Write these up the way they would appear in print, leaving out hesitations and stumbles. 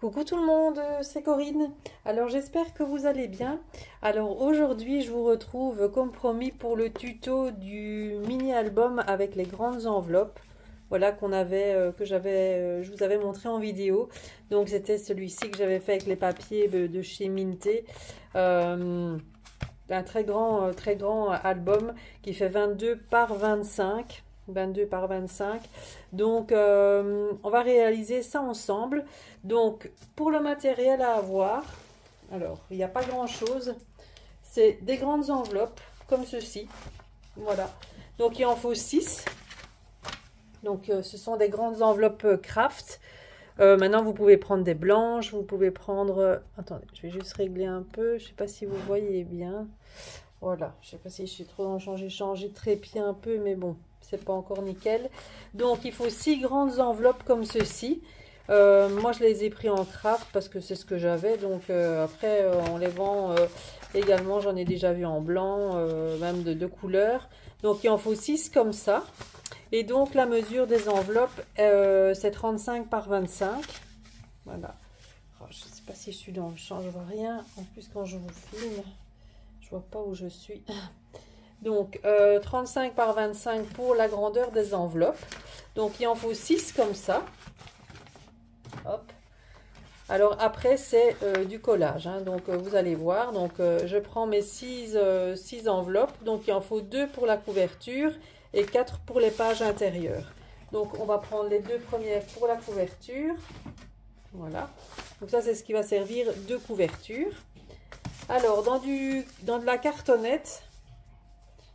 Coucou tout le monde, c'est Corinne. Alors j'espère que vous allez bien. Alors aujourd'hui je vous retrouve comme promis pour le tuto du mini album avec les grandes enveloppes. Voilà je vous avais montré en vidéo. Donc c'était celui-ci que j'avais fait avec les papiers de chez Minté. Un très grand album qui fait 22 par 25. 22 par 25. Donc on va réaliser ça ensemble. Donc pour le matériel à avoir, alors il n'y a pas grand chose, c'est des grandes enveloppes comme ceci, voilà. Donc il en faut 6. Donc ce sont des grandes enveloppes craft. Maintenant vous pouvez prendre des blanches, vous pouvez prendre, attendez, je vais juste régler un peu, je sais pas si vous voyez bien. Voilà, je sais pas si je suis trop changer de trépied un peu, mais bon, c'est pas encore nickel. Donc il faut 6 grandes enveloppes comme ceci. Moi je les ai pris en craft parce que c'est ce que j'avais. Donc après on les vend également, j'en ai déjà vu en blanc, même de 2 couleurs. Donc il en faut 6 comme ça. Et donc la mesure des enveloppes c'est 35 par 25. Voilà. Alors, je sais pas si je suis dans le champ, je vois rien. En plus quand je vous filme, je vois pas où je suis. Donc 35 par 25 pour la grandeur des enveloppes. Donc il en faut 6 comme ça. Hop. Alors après c'est du collage, hein. Donc vous allez voir. Donc je prends mes 6 enveloppes. Donc il en faut 2 pour la couverture et 4 pour les pages intérieures. Donc on va prendre les 2 premières pour la couverture. Voilà. Donc ça c'est ce qui va servir de couverture. Alors dans de la cartonnette,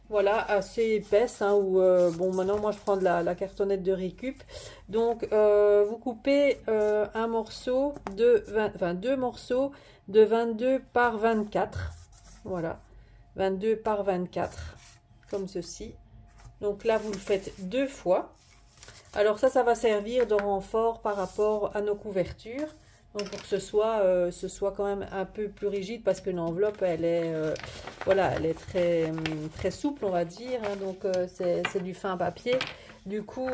voilà, assez épaisse, hein, bon maintenant moi je prends de la cartonnette de récup. Donc vous coupez un morceau de 2 morceaux de 22 par 24. Voilà, 22 par 24 comme ceci. Donc là vous le faites 2 fois. Alors ça va servir de renfort par rapport à nos couvertures. Donc pour que ce soit quand même un peu plus rigide, parce que l'enveloppe elle est voilà, elle est très souple, on va dire, hein. Donc c'est du fin papier. Du coup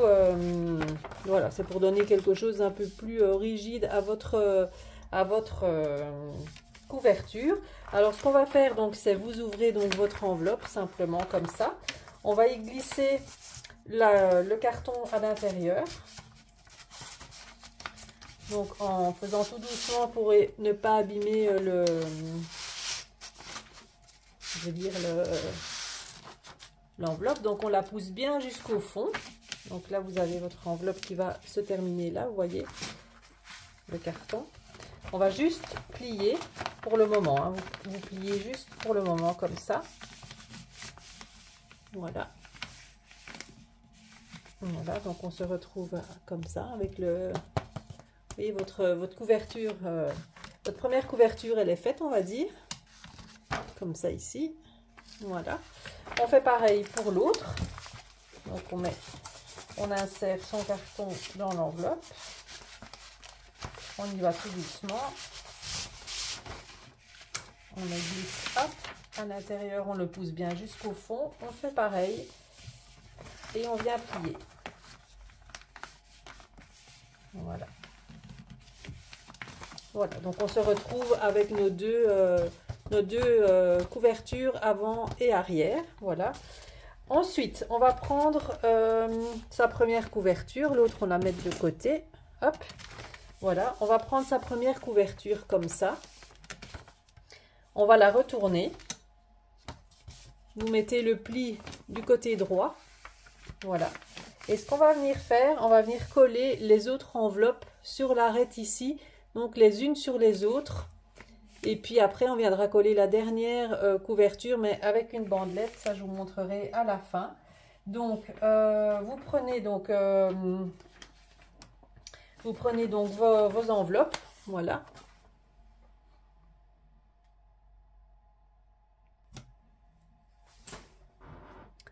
voilà, c'est pour donner quelque chose d'un peu plus rigide à votre couverture. Alors ce qu'on va faire donc c'est vous ouvrez donc votre enveloppe simplement comme ça. On va y glisser le carton à l'intérieur. Donc en faisant tout doucement pour ne pas abîmer l'enveloppe. Donc on la pousse bien jusqu'au fond. Donc là vous avez votre enveloppe qui va se terminer là, vous voyez le carton. On va juste plier pour le moment, hein. Vous pliez juste pour le moment comme ça. Voilà. Voilà, donc on se retrouve comme ça avec le... Vous voyez, votre couverture, votre première couverture, elle est faite, on va dire. Comme ça ici. Voilà. On fait pareil pour l'autre. Donc on insère son carton dans l'enveloppe. On y va tout doucement. On le glisse, hop, à l'intérieur, on le pousse bien jusqu'au fond. On fait pareil. Et on vient plier. Voilà. Voilà, donc on se retrouve avec nos deux couvertures avant et arrière. Voilà. Ensuite, on va prendre sa première couverture, l'autre on la met de côté. Hop, voilà, on va prendre sa première couverture comme ça. On va la retourner. Vous mettez le pli du côté droit. Voilà. Et ce qu'on va venir faire, on va venir coller les autres enveloppes sur l'arête ici. Donc les unes sur les autres. Et puis après, on viendra coller la dernière couverture, mais avec une bandelette. Ça, je vous montrerai à la fin. Donc, vous prenez donc vos enveloppes. Voilà.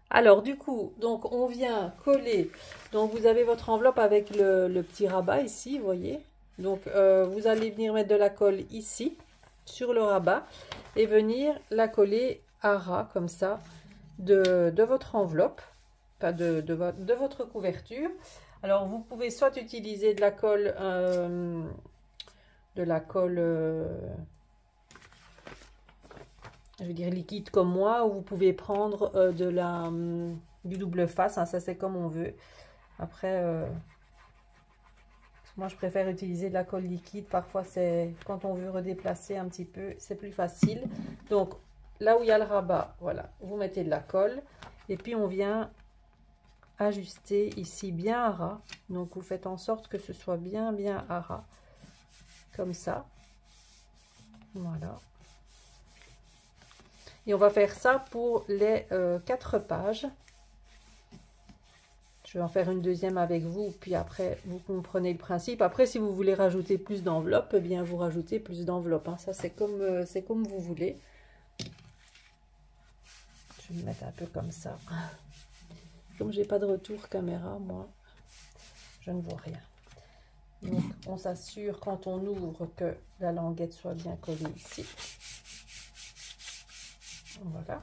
Alors du coup, donc on vient coller. Donc vous avez votre enveloppe avec le petit rabat ici, vous voyez. Donc vous allez venir mettre de la colle ici sur le rabat et venir la coller à ras comme ça de votre enveloppe, enfin de votre couverture. Alors vous pouvez soit utiliser de la colle de la colle, je veux dire liquide comme moi, ou vous pouvez prendre du double face, hein, ça c'est comme on veut. Après, moi je préfère utiliser de la colle liquide, parfois c'est quand on veut redéplacer un petit peu, c'est plus facile. Donc là où il y a le rabat, voilà, vous mettez de la colle, et puis on vient ajuster ici bien à ras. Donc vous faites en sorte que ce soit bien à ras, comme ça, voilà. Et on va faire ça pour les 4 pages. Je vais en faire une deuxième avec vous, puis après vous comprenez le principe. Après, si vous voulez rajouter plus d'enveloppes, eh bien vous rajoutez plus d'enveloppes, hein. Ça c'est comme vous voulez. Je vais me mettre un peu comme ça. Comme j'ai pas de retour caméra, moi, je ne vois rien. Donc on s'assure quand on ouvre que la languette soit bien collée ici. Voilà.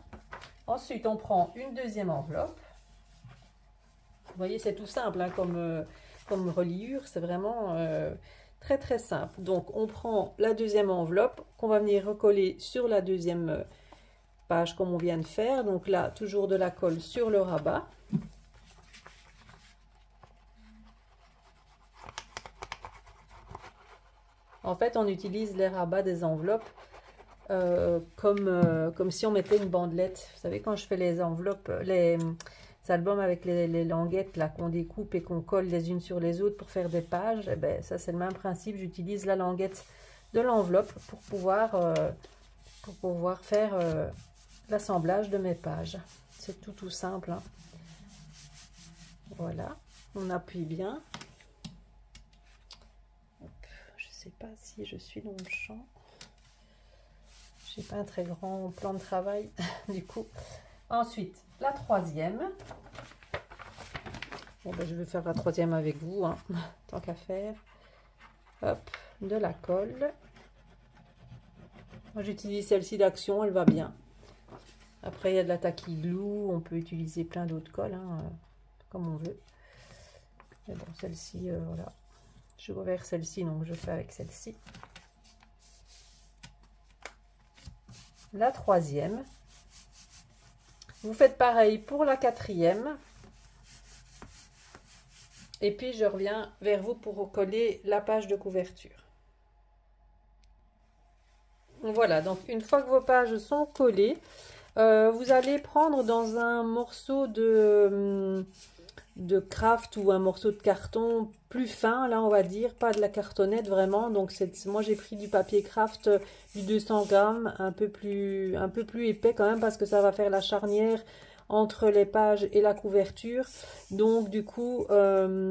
Ensuite, on prend une deuxième enveloppe. Vous voyez, c'est tout simple, hein, comme reliure, c'est vraiment très simple. Donc, on prend la deuxième enveloppe qu'on va venir recoller sur la deuxième page comme on vient de faire. Donc là, toujours de la colle sur le rabat. En fait, on utilise les rabats des enveloppes comme si on mettait une bandelette. Vous savez, quand je fais les enveloppes, les albums avec les languettes là qu'on découpe et qu'on colle les unes sur les autres pour faire des pages, eh ben, ça c'est le même principe. J'utilise la languette de l'enveloppe pour pouvoir faire l'assemblage de mes pages. C'est tout simple, hein. Voilà, on appuie bien. Je ne sais pas si je suis dans le champ. J'ai pas un très grand plan de travail du coup. Ensuite, la troisième. Bon, ben, je vais faire la troisième avec vous, hein, tant qu'à faire. Hop, de la colle. Moi, j'utilise celle-ci d'Action, elle va bien. Après, il y a de la Tacky Glue. On peut utiliser plein d'autres colles, hein, comme on veut. Mais bon, celle-ci, voilà. Je vais vers celle-ci, donc je fais avec celle-ci. La troisième. Vous faites pareil pour la quatrième. Et puis, je reviens vers vous pour recoller la page de couverture. Voilà, donc une fois que vos pages sont collées, vous allez prendre dans un morceau de craft ou un morceau de carton plus fin, là on va dire, pas de la cartonnette vraiment. Donc moi j'ai pris du papier craft du 200 grammes, un peu plus épais quand même, parce que ça va faire la charnière entre les pages et la couverture. Donc du coup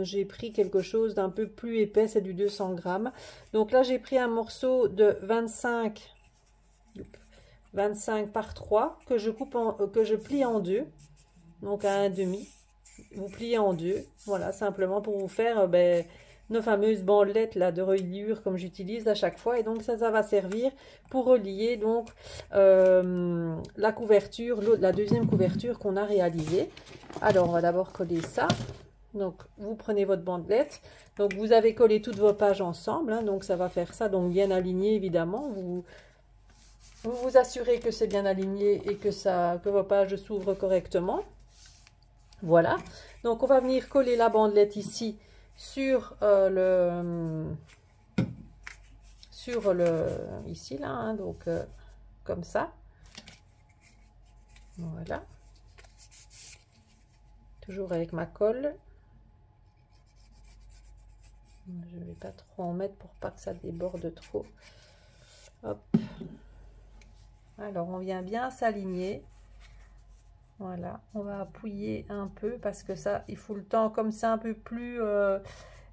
j'ai pris quelque chose d'un peu plus épais, c'est du 200 grammes. Donc là j'ai pris un morceau de 25 par 3 que je coupe que je plie en deux, donc à 1,5. Vous pliez en deux, voilà, simplement pour vous faire nos fameuses bandelettes là de reliure comme j'utilise à chaque fois. Et donc ça va servir pour relier donc la couverture, la deuxième couverture qu'on a réalisée. Alors on va d'abord coller ça. Donc vous prenez votre bandelette, donc vous avez collé toutes vos pages ensemble, hein, donc ça va faire ça, donc bien aligné évidemment. Vous vous assurez que c'est bien aligné et que vos pages s'ouvrent correctement. Voilà, donc on va venir coller la bandelette ici sur ici là, hein, donc comme ça. Voilà, toujours avec ma colle. Je ne vais pas trop en mettre pour pas que ça déborde trop. Hop. Alors on vient bien s'aligner. Voilà, on va appuyer un peu parce que ça, il faut le temps, comme c'est un peu plus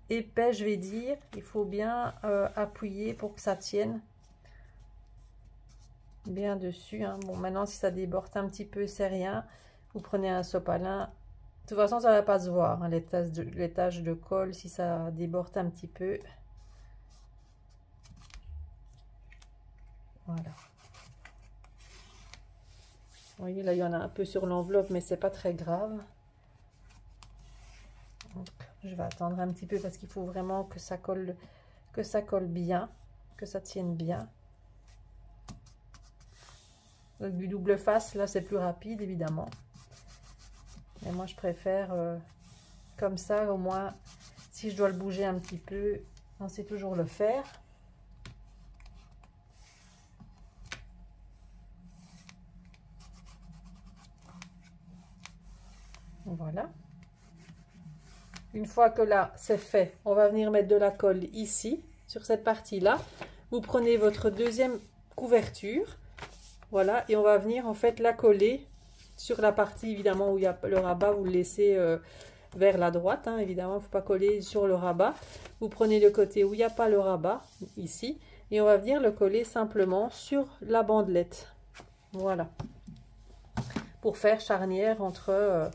épais, je vais dire, il faut bien appuyer pour que ça tienne bien dessus, hein. Bon, maintenant, si ça déborde un petit peu, c'est rien. Vous prenez un sopalin. De toute façon, ça ne va pas se voir, hein, les taches de colle, si ça déborde un petit peu. Voilà. Vous voyez, là, il y en a un peu sur l'enveloppe, mais c'est pas très grave. Donc, je vais attendre un petit peu parce qu'il faut vraiment que ça colle bien. que ça tienne bien. Du double face, là, c'est plus rapide, évidemment. Mais moi, je préfère comme ça, au moins, si je dois le bouger un petit peu, on sait toujours le faire. Voilà. Une fois que là, c'est fait, on va venir mettre de la colle ici, sur cette partie-là. Vous prenez votre deuxième couverture, voilà, et on va venir en fait la coller sur la partie, évidemment, où il y a le rabat. Vous le laissez vers la droite, hein, évidemment, il ne faut pas coller sur le rabat. Vous prenez le côté où il n'y a pas le rabat, ici, et on va venir le coller simplement sur la bandelette. Voilà. Pour faire charnière entre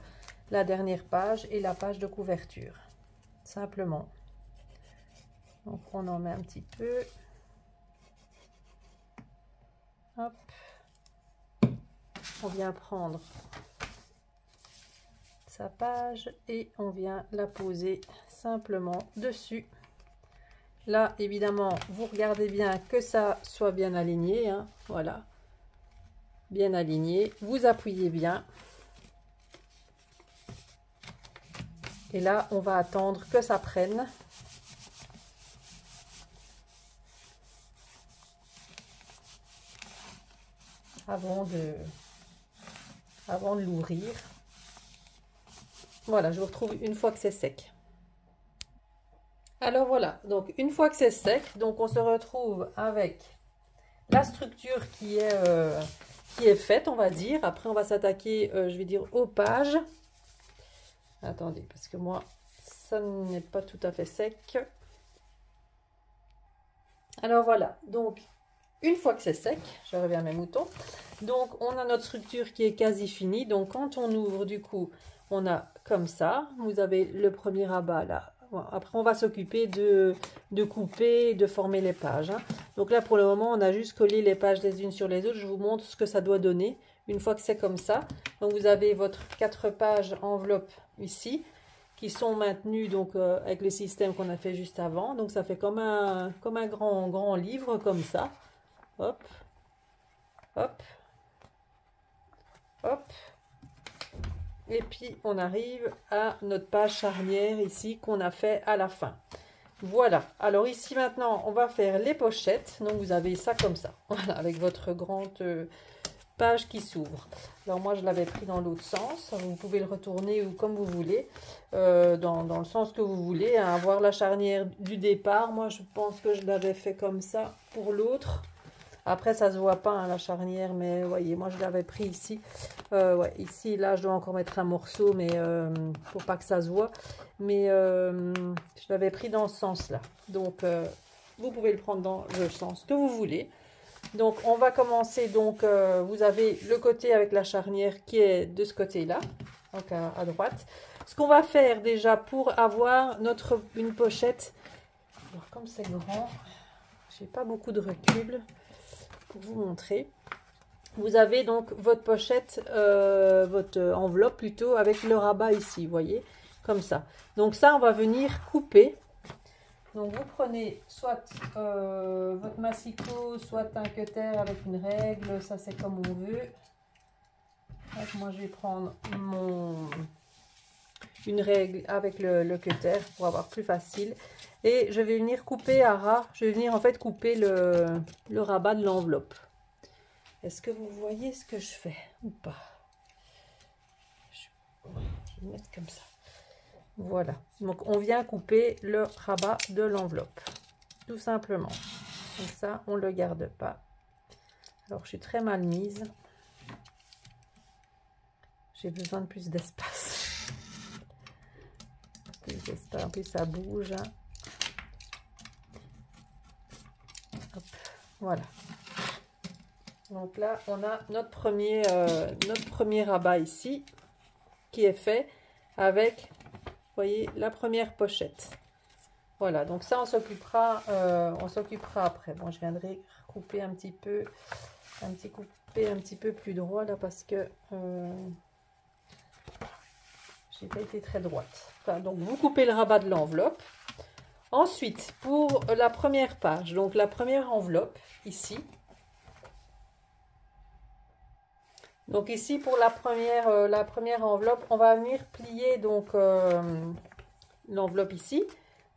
la dernière page et la page de couverture. Simplement. Donc, on en met un petit peu. Hop. On vient prendre sa page et on vient la poser simplement dessus. Là, évidemment, vous regardez bien que ça soit bien aligné, hein, voilà, bien aligné. Vous appuyez bien. Et là, on va attendre que ça prenne. Avant de l'ouvrir. Voilà, je vous retrouve une fois que c'est sec. Alors voilà, donc une fois que c'est sec, donc on se retrouve avec la structure qui est faite, on va dire. Après, on va s'attaquer, je vais dire, aux pages. Attendez, parce que moi, ça n'est pas tout à fait sec. Alors voilà, donc une fois que c'est sec, je reviens à mes moutons. Donc on a notre structure qui est quasi finie. Donc quand on ouvre, du coup, on a comme ça. Vous avez le premier rabat là. Après, on va s'occuper de couper, de former les pages, hein. Donc là, pour le moment, on a juste collé les pages les unes sur les autres. Je vous montre ce que ça doit donner une fois que c'est comme ça. Donc vous avez votre 4 pages enveloppe ici, qui sont maintenues donc avec le système qu'on a fait juste avant. Donc ça fait comme un grand livre comme ça. Hop, hop, hop. Et puis on arrive à notre page charnière ici qu'on a fait à la fin. Voilà, alors ici maintenant on va faire les pochettes. Donc vous avez ça comme ça, voilà, avec votre grande page qui s'ouvre. Alors moi je l'avais pris dans l'autre sens, vous pouvez le retourner ou comme vous voulez, dans le sens que vous voulez, hein, avoir la charnière du départ. Moi je pense que je l'avais fait comme ça pour l'autre. Après ça se voit pas, hein, la charnière, mais voyez, moi je l'avais pris ici. Ouais, ici là je dois encore mettre un morceau, mais pour pas que ça se voit. Mais je l'avais pris dans ce sens là. Donc vous pouvez le prendre dans le sens que vous voulez. Donc on va commencer. Donc vous avez le côté avec la charnière qui est de ce côté là, donc à droite. Ce qu'on va faire déjà pour avoir une pochette, alors comme c'est grand, j'ai pas beaucoup de recul pour vous montrer. Vous avez donc votre pochette, votre enveloppe plutôt, avec le rabat ici, vous voyez, comme ça. Donc ça, on va venir couper. Donc vous prenez soit votre massicot, soit un cutter avec une règle, ça c'est comme on veut. Donc, moi je vais prendre une règle avec le cutter pour avoir plus facile. Et je vais venir couper à ras, je vais venir en fait couper le rabat de l'enveloppe. Est-ce que vous voyez ce que je fais ou pas? Je vais mettre comme ça. Voilà. Donc, on vient couper le rabat de l'enveloppe. Tout simplement. Comme ça, on ne le garde pas. Alors, je suis très mal mise. J'ai besoin de plus d'espace. Plus d'espace. En plus, ça bouge. Hop. Voilà. Donc là, on a notre premier rabat ici qui est fait avec, vous voyez, la première pochette. Voilà, donc ça, on s'occupera après. Bon, je viendrai couper un petit peu plus droit là parce que j'ai pas été très droite. Enfin, donc, vous coupez le rabat de l'enveloppe. Ensuite, pour la première page, donc la première enveloppe, ici. Donc ici, pour la première enveloppe, on va venir plier donc l'enveloppe ici,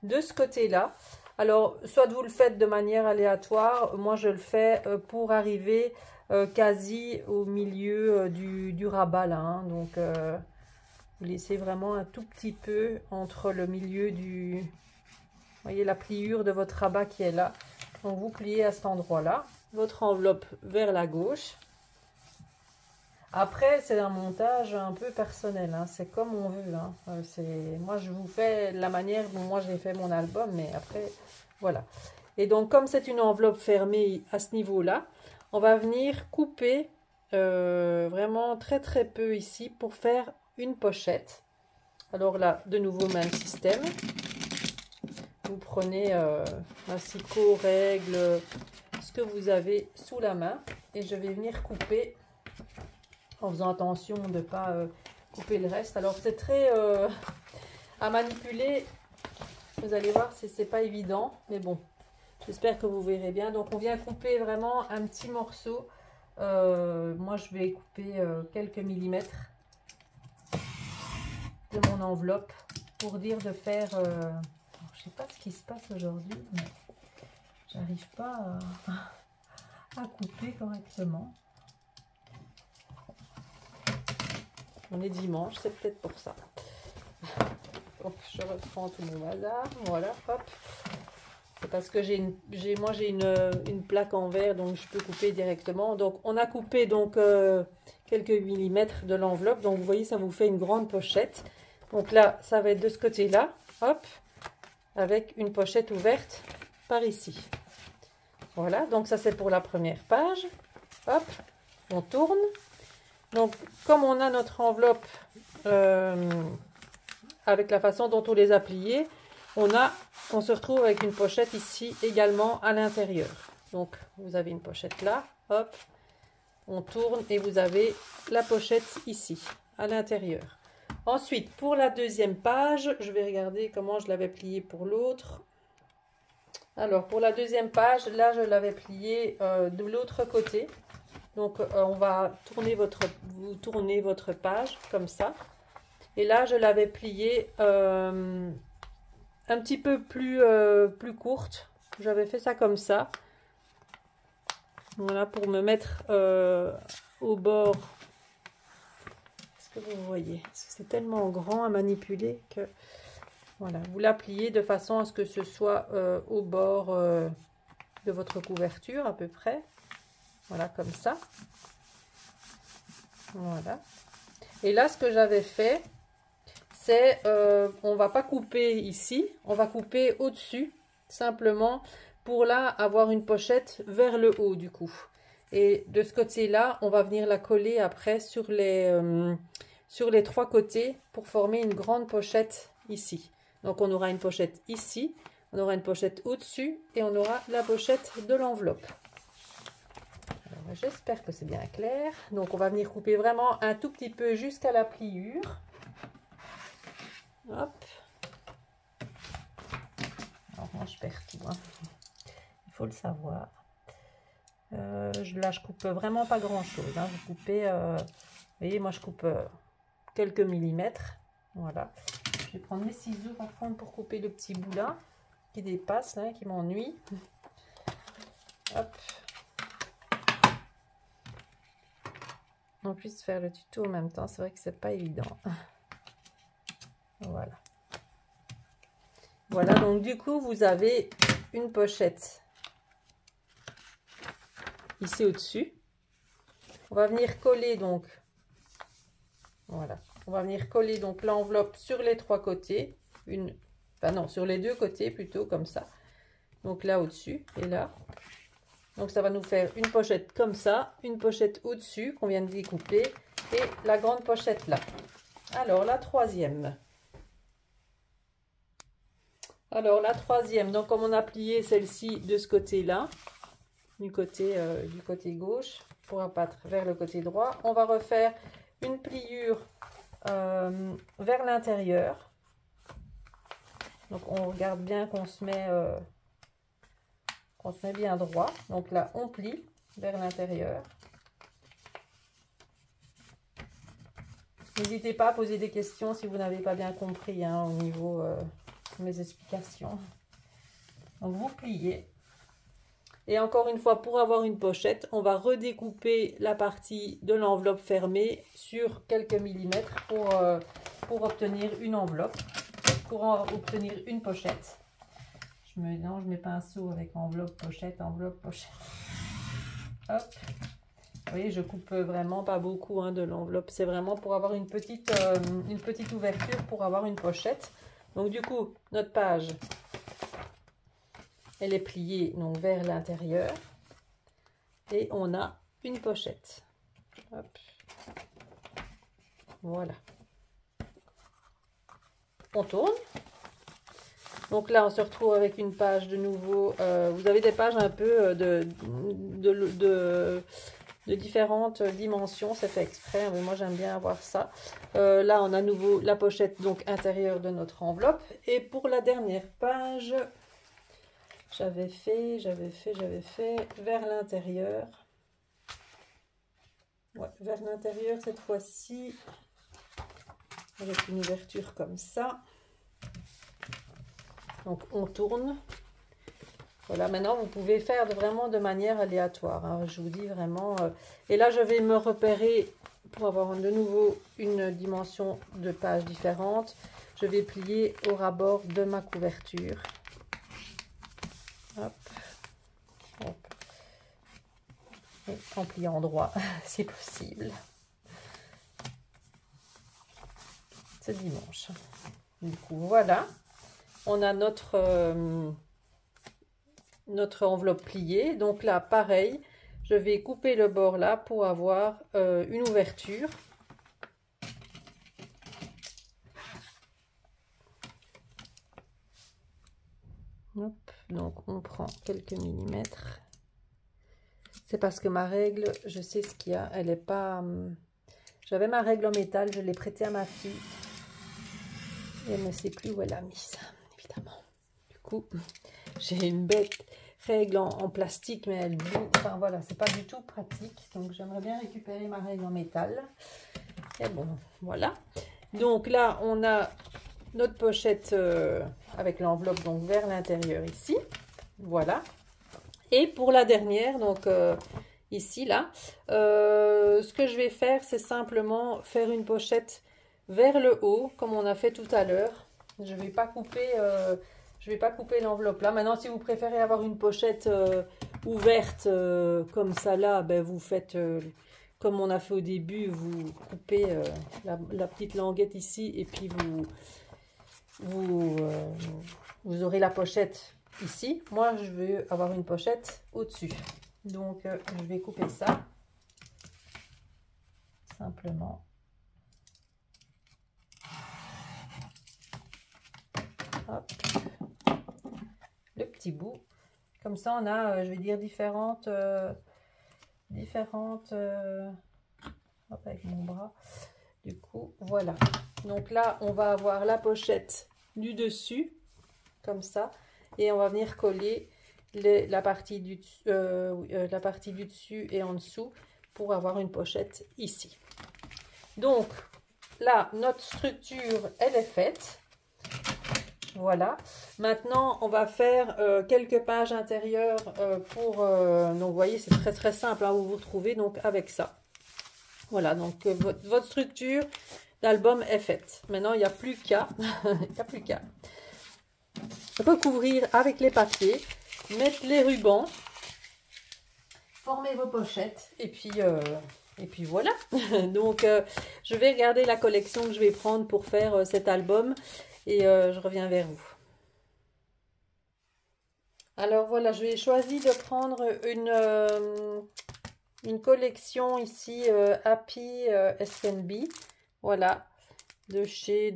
de ce côté-là. Alors, soit vous le faites de manière aléatoire, moi je le fais pour arriver quasi au milieu du rabat là. Hein. Donc, vous laissez vraiment un tout petit peu entre le milieu du... Vous voyez la pliure de votre rabat qui est là. Donc, vous pliez à cet endroit-là. Votre enveloppe vers la gauche. Après, c'est un montage un peu personnel, hein. C'est comme on veut. Hein. Moi, je vous fais la manière dont moi j'ai fait mon album, mais après, voilà. Et donc, comme c'est une enveloppe fermée à ce niveau-là, on va venir couper vraiment très très peu ici pour faire une pochette. Alors là, de nouveau, même système. Vous prenez massicot, règle, ce que vous avez sous la main, et je vais venir couper en faisant attention de ne pas couper le reste. Alors c'est très à manipuler, vous allez voir, c'est pas évident, mais bon, j'espère que vous verrez bien. Donc on vient couper vraiment un petit morceau, moi je vais couper quelques millimètres de mon enveloppe pour dire de faire, je sais pas ce qui se passe aujourd'hui, mais j'arrive pas à couper correctement. On est dimanche, c'est peut-être pour ça. Donc je reprends tout mon bazar, voilà, hop. C'est parce que moi j'ai une plaque en verre, donc je peux couper directement. Donc on a coupé donc quelques millimètres de l'enveloppe. Donc vous voyez, ça vous fait une grande pochette. Donc là, ça va être de ce côté-là, hop, avec une pochette ouverte par ici. Voilà, donc ça c'est pour la première page. Hop, on tourne. Donc, comme on a notre enveloppe avec la façon dont on les a pliées, on se retrouve avec une pochette ici également à l'intérieur. Donc, vous avez une pochette là, hop, on tourne et vous avez la pochette ici, à l'intérieur. Ensuite, pour la deuxième page, je vais regarder comment je l'avais plié pour l'autre. Alors, pour la deuxième page, là, je l'avais plié de l'autre côté. Donc, on va tourner vous tournez votre page comme ça. Et là, je l'avais plié un petit peu plus courte. J'avais fait ça comme ça. Voilà, pour me mettre au bord. Est-ce que vous voyez? C'est tellement grand à manipuler que... Voilà, vous la pliez de façon à ce que ce soit au bord de votre couverture à peu près. Voilà, comme ça. Voilà. Et là, ce que j'avais fait, c'est, on va pas couper ici, on va couper au-dessus, simplement pour là avoir une pochette vers le haut du coup. Et de ce côté-là, on va venir la coller après sur les trois côtés pour former une grande pochette ici. Donc, on aura une pochette ici, on aura une pochette au-dessus et on aura la pochette de l'enveloppe. J'espère que c'est bien clair. Donc, on va venir couper vraiment un tout petit peu jusqu'à la pliure. Hop. Alors, moi, je perds tout. Hein. Il faut le savoir. Là, je coupe vraiment pas grand-chose. Hein. Vous coupez... vous voyez, moi, je coupe quelques millimètres. Voilà. Je vais prendre mes ciseaux, par contre, pour couper le petit bout là, qui dépasse, là, qui m'ennuie. Hop. En plus, faire le tuto en même temps, c'est vrai que c'est pas évident. Voilà. Voilà, donc du coup, vous avez une pochette ici au-dessus. On va venir coller donc, voilà, on va venir coller donc l'enveloppe sur les trois côtés, enfin non, sur les deux côtés plutôt, comme ça. Donc là au-dessus et là. Donc ça va nous faire une pochette comme ça, une pochette au-dessus qu'on vient de découper et la grande pochette là. Alors la troisième. Donc comme on a plié celle-ci de ce côté-là, du côté gauche, pour abattre vers le côté droit, on va refaire une pliure vers l'intérieur. Donc on regarde bien qu'on se met bien droit. Donc là on plie vers l'intérieur. N'hésitez pas à poser des questions si vous n'avez pas bien compris hein, au niveau de mes explications. Donc vous pliez. Et encore une fois, pour avoir une pochette, on va redécouper la partie de l'enveloppe fermée sur quelques millimètres pour obtenir une enveloppe, pour obtenir une pochette. Je mélange mes pinceaux avec enveloppe, pochette, enveloppe, pochette. Hop. Vous voyez, je coupe vraiment pas beaucoup hein, de l'enveloppe. C'est vraiment pour avoir une petite ouverture pour avoir une pochette. Donc du coup, notre page, elle est pliée donc, vers l'intérieur. Et on a une pochette. Hop. Voilà. On tourne. Donc là, on se retrouve avec une page de nouveau. Vous avez des pages un peu de différentes dimensions, c'est fait exprès, mais moi j'aime bien avoir ça. Là on a à nouveau la pochette donc intérieure de notre enveloppe, et pour la dernière page j'avais fait vers l'intérieur, ouais, vers l'intérieur cette fois-ci avec une ouverture comme ça. Donc on tourne. Voilà, maintenant vous pouvez faire vraiment de manière aléatoire, hein, je vous dis vraiment. Et là je vais me repérer pour avoir de nouveau une dimension de page différente. Je vais plier au ras-bord de ma couverture. Hop, hop. Et en pliant droit si possible. Ce dimanche. Du coup voilà, on a notre enveloppe pliée. Donc là pareil, je vais couper le bord là pour avoir une ouverture. Hop, donc on prend quelques millimètres. C'est parce que ma règle, je sais ce qu'il y a, elle est pas j'avais ma règle en métal, je l'ai prêtée à ma fille et elle ne sait plus où elle a mis ça, évidemment. Du coup j'ai une bête règle en plastique, mais elle boue. Enfin voilà, c'est pas du tout pratique. Donc j'aimerais bien récupérer ma règle en métal. Et bon, voilà. Donc là, on a notre pochette avec l'enveloppe donc vers l'intérieur ici. Voilà. Et pour la dernière, donc ici, là, ce que je vais faire, c'est simplement faire une pochette vers le haut, comme on a fait tout à l'heure. Je vais pas couper... je vais pas couper l'enveloppe là. Maintenant, si vous préférez avoir une pochette ouverte comme ça là, ben, vous faites comme on a fait au début. Vous coupez la petite languette ici et puis vous aurez la pochette ici. Moi, je veux avoir une pochette au-dessus. Donc, je vais couper ça simplement. Hop. Le petit bout, comme ça on a je vais dire différentes hop, avec mon bras, du coup voilà. Donc là on va avoir la pochette du dessus comme ça, et on va venir coller la partie du dessus et en dessous pour avoir une pochette ici. Donc là notre structure elle est faite. Voilà, maintenant on va faire quelques pages intérieures pour, donc vous voyez c'est très simple, hein, vous vous retrouvez donc avec ça. Voilà, donc votre structure d'album est faite. Maintenant il n'y a plus qu'à recouvrir avec les papiers, mettre les rubans, former vos pochettes et puis voilà. Donc je vais regarder la collection que je vais prendre pour faire cet album. Et je reviens vers vous. Alors voilà, je vais choisir de prendre une collection ici Happy SNB. Voilà, de chez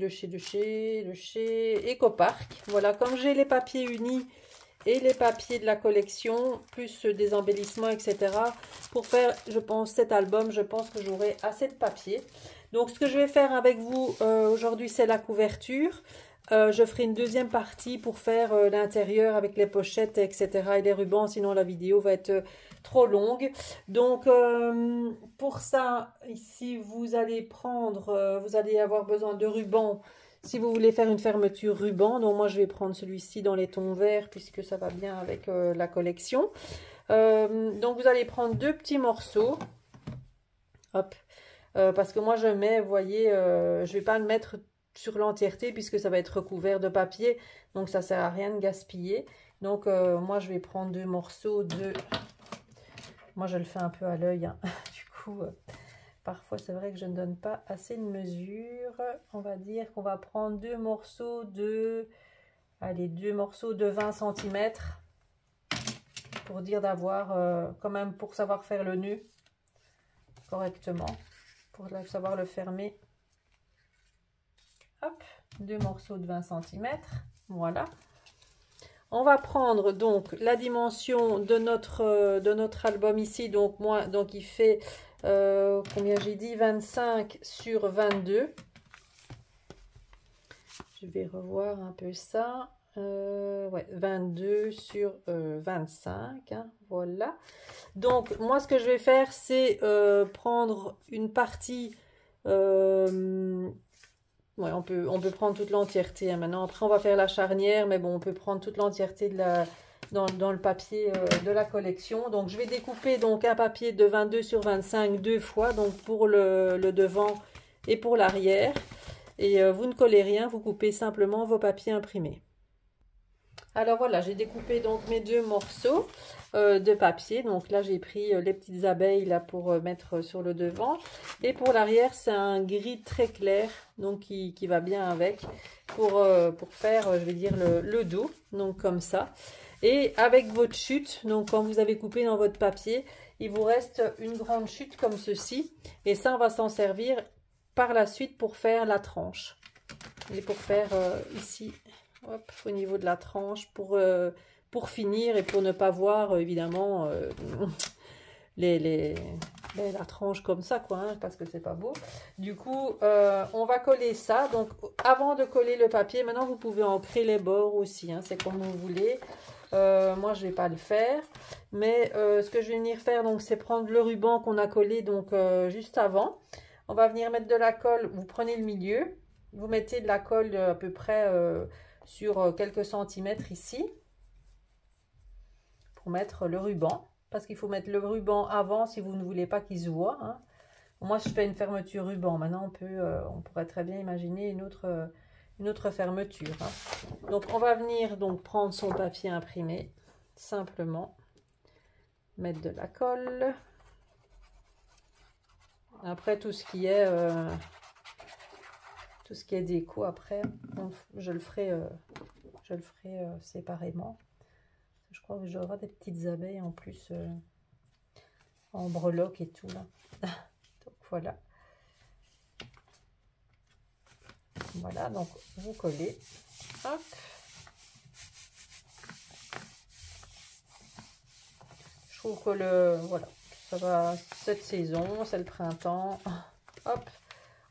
Ecopark. Voilà, comme j'ai les papiers unis et les papiers de la collection, plus des embellissements, etc. Pour faire, je pense, cet album, je pense que j'aurai assez de papier. Donc, ce que je vais faire avec vous aujourd'hui, c'est la couverture. je ferai une deuxième partie pour faire l'intérieur avec les pochettes, etc. et les rubans, sinon la vidéo va être trop longue. Donc, pour ça, ici, vous allez prendre, vous allez avoir besoin de rubans si vous voulez faire une fermeture ruban. Donc, moi, je vais prendre celui-ci dans les tons verts puisque ça va bien avec la collection. Donc, vous allez prendre 2 petits morceaux. Hop. Parce que moi, je mets, vous voyez, je ne vais pas le mettre sur l'entièreté puisque ça va être recouvert de papier. Donc, ça ne sert à rien de gaspiller. Donc, moi, je vais prendre 2 morceaux de... Moi, je le fais un peu à l'œil, hein. Du coup, parfois, c'est vrai que je ne donne pas assez de mesure. On va dire qu'on va prendre 2 morceaux de... Allez, 2 morceaux de 20 cm. Pour dire d'avoir, quand même, pour savoir faire le nœud correctement. Pour savoir le fermer. Hop, 2 morceaux de 20 cm. Voilà. On va prendre donc la dimension de notre album ici. Donc moi, donc il fait combien j'ai dit, 25 sur 22. Je vais revoir un peu ça. Ouais, 22 sur 25. Hein, voilà. Donc moi, ce que je vais faire, c'est prendre une partie. Ouais, on peut prendre toute l'entièreté hein, maintenant. Après, on va faire la charnière, mais bon, on peut prendre toute l'entièreté dans le papier de la collection. Donc, je vais découper donc un papier de 22 sur 25 2 fois, donc pour le devant et pour l'arrière. Et vous ne collez rien, vous coupez simplement vos papiers imprimés. Alors voilà, j'ai découpé donc mes 2 morceaux de papier. Donc là, j'ai pris les petites abeilles là pour mettre sur le devant. Et pour l'arrière, c'est un gris très clair, donc qui va bien avec pour faire, je vais dire, le dos. Donc comme ça. Et avec votre chute, donc quand vous avez coupé dans votre papier, il vous reste une grande chute comme ceci. Et ça, on va s'en servir par la suite pour faire la tranche. Et pour faire ici... Hop, au niveau de la tranche pour finir et pour ne pas voir évidemment la tranche comme ça quoi hein, parce que c'est pas beau. Du coup on va coller ça. Donc avant de coller le papier, maintenant vous pouvez ancrer les bords aussi hein, c'est comme vous voulez. Moi je vais pas le faire, mais ce que je vais venir faire donc c'est prendre le ruban qu'on a collé donc juste avant. On va venir mettre de la colle. Vous prenez le milieu, vous mettez de la colle à peu près sur quelques centimètres ici pour mettre le ruban, parce qu'il faut mettre le ruban avant si vous ne voulez pas qu'il se voit hein. Moi je fais une fermeture ruban. Maintenant on pourrait très bien imaginer une autre fermeture hein. Donc on va venir donc prendre son papier imprimé, simplement mettre de la colle. Après tout ce qui est déco, après je le ferai séparément. Je crois que j'aurai des petites abeilles en plus en breloque et tout là. Donc voilà. Voilà, donc vous collez. Hop. Je trouve que voilà, ça va cette saison, c'est le printemps. Hop.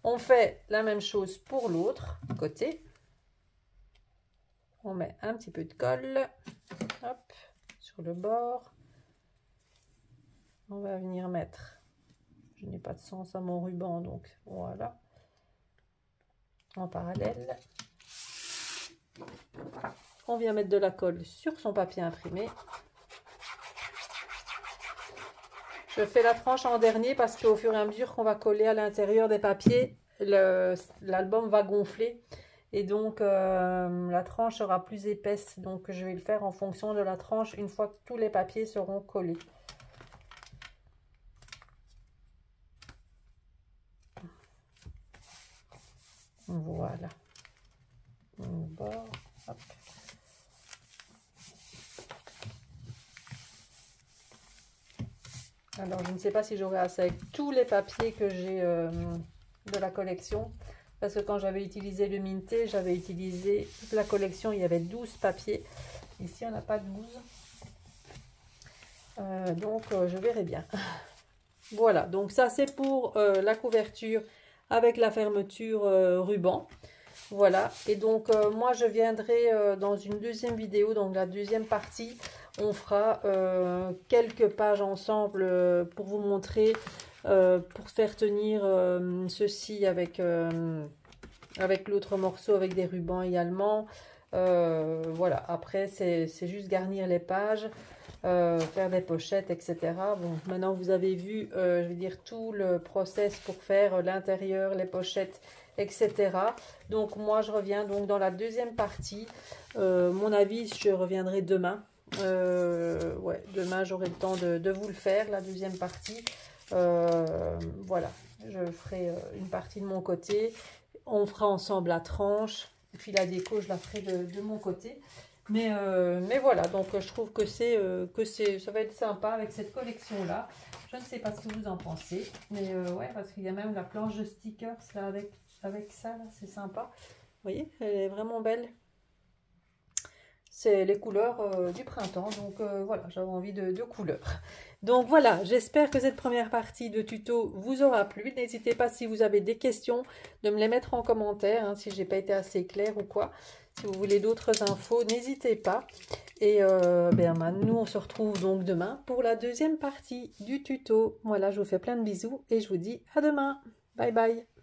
On fait la même chose pour l'autre côté. On met un petit peu de colle, hop, sur le bord. On va venir mettre, je n'ai pas de sens à mon ruban, donc voilà, en parallèle. On vient mettre de la colle sur son papier imprimé. Je fais la tranche en dernier parce qu'au fur et à mesure qu'on va coller à l'intérieur des papiers, l'album va gonfler. Et donc, la tranche sera plus épaisse. Donc, je vais le faire en fonction de la tranche une fois que tous les papiers seront collés. Voilà. Bord, hop. Alors, je ne sais pas si j'aurai assez avec tous les papiers que j'ai de la collection. Parce que quand j'avais utilisé le Minté, j'avais utilisé toute la collection. Il y avait 12 papiers. Ici, on n'a pas 12. Donc, je verrai bien. Voilà. Donc, ça, c'est pour la couverture avec la fermeture ruban. Voilà, et donc moi je viendrai dans une deuxième vidéo, donc la deuxième partie, on fera quelques pages ensemble pour vous montrer, pour faire tenir ceci avec, avec l'autre morceau, avec des rubans également. Voilà, après c'est juste garnir les pages, faire des pochettes, etc. Bon, maintenant vous avez vu, je vais dire, tout le process pour faire l'intérieur, les pochettes, etc. Donc moi je reviens donc dans la deuxième partie. Mon avis, je reviendrai demain. Ouais, demain j'aurai le temps de vous le faire, la deuxième partie. Voilà, je ferai une partie de mon côté. On fera ensemble la tranche. Et puis la déco, je la ferai de mon côté. Mais voilà, donc je trouve que ça va être sympa avec cette collection-là. Je ne sais pas ce que vous en pensez. Mais ouais, parce qu'il y a même la planche de stickers là, avec ça, là, c'est sympa. Vous voyez, elle est vraiment belle. C'est les couleurs du printemps, donc voilà, j'avais envie de couleurs. Donc voilà, j'espère que cette première partie de tuto vous aura plu. N'hésitez pas, si vous avez des questions, de me les mettre en commentaire, hein, si j'ai pas été assez claire ou quoi. Si vous voulez d'autres infos, n'hésitez pas. Et nous, on se retrouve donc demain pour la deuxième partie du tuto. Voilà, je vous fais plein de bisous et je vous dis à demain. Bye bye.